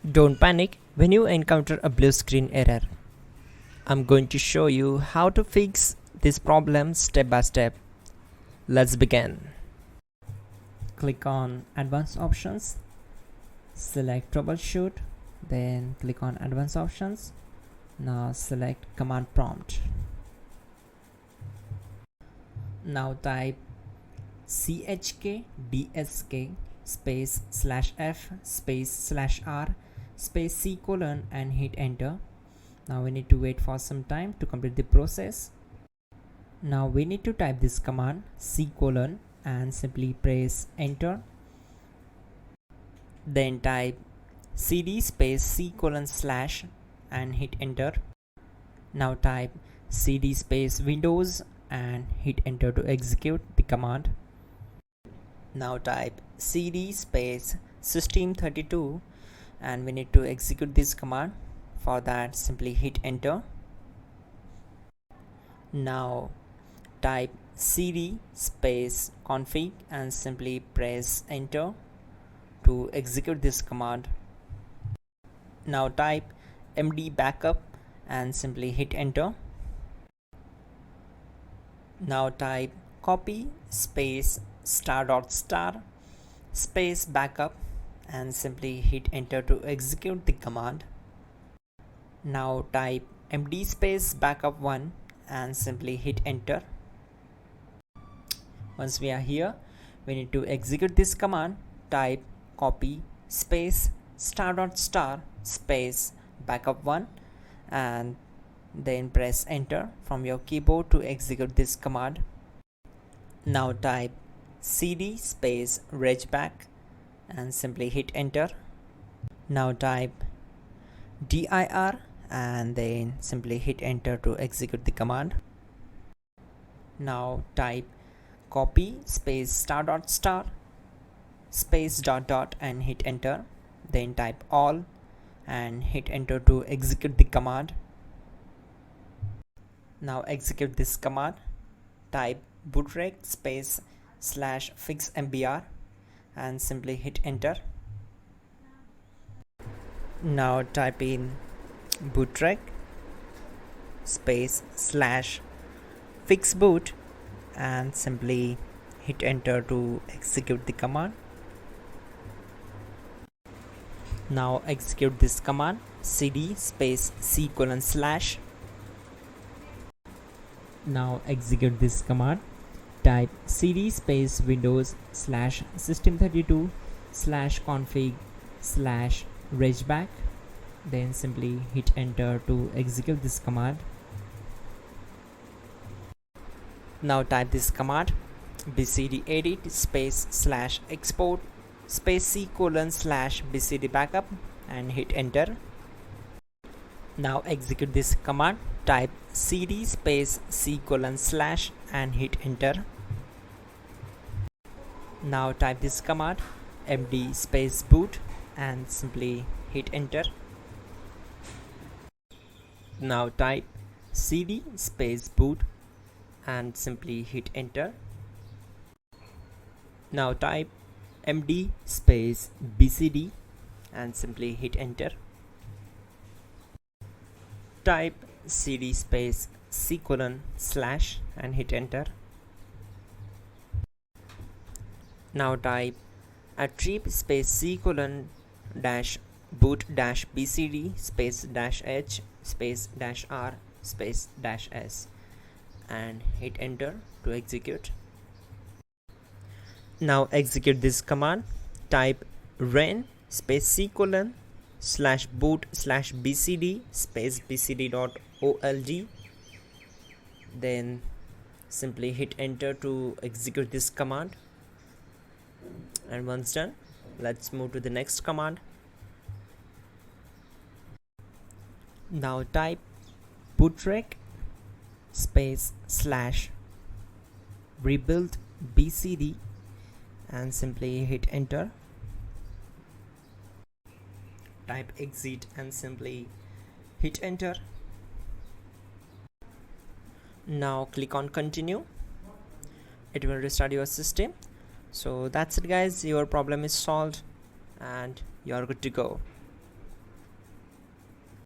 Don't panic when you encounter a blue screen error. I'm going to show you how to fix this problem step by step. Let's begin. Click on Advanced Options, select Troubleshoot, then click on Advanced Options. Now select Command Prompt. Now type chkdsk space /f space /r space c colon and hit enter. Now we need to wait for some time to complete the process. Now we need to type this command c colon and simply press enter. Then type cd space c colon slash and hit enter. Now type cd space windows and hit enter to execute the command. Now type cd space system32 and we need to execute this command. For that, simply hit enter. Now type cd space config and simply press enter to execute this command. Now type md backup and simply hit enter. Now type copy space ** space backup and simply hit enter to execute the command. Now type md space backup1 and simply hit enter. Once we are here, we need to execute this command. Type copy space ** space backup1 and then press enter from your keyboard to execute this command. Now type cd space regback and simply hit enter. Now type dir and then simply hit enter to execute the command. Now type copy space ** space ... and hit enter. Then type all and hit enter to execute the command. Now execute this command. Type bootrec space /fixmbr and simply hit enter. Now type in bootrec space /fixboot and simply hit enter to execute the command. Now execute this command cd space c colon slash. Now execute this command. Type cd space windows /system32 /config /regback. Then simply hit enter to execute this command. Now type this command bcd edit space /export space c colon /bcd backup and hit enter. Now execute this command. Type cd space c colon / and hit enter. Now type this command md space boot and simply hit enter. Now type cd space boot and simply hit enter. Now type md space bcd and simply hit enter. Type cd space c colon / and hit enter. Now type attrib space c colon -boot -bcd space -h space -r space -s and hit enter to execute. Now execute this command. Type ren space c colon /boot /bcd space bcd.old. Then simply hit enter to execute this command. And once done, let's move to the next command. Now type bootrec space /rebuild bcd and simply hit enter. Type exit and simply hit enter. Now click on continue. It will restart your system. So that's it guys, your problem is solved and you're good to go.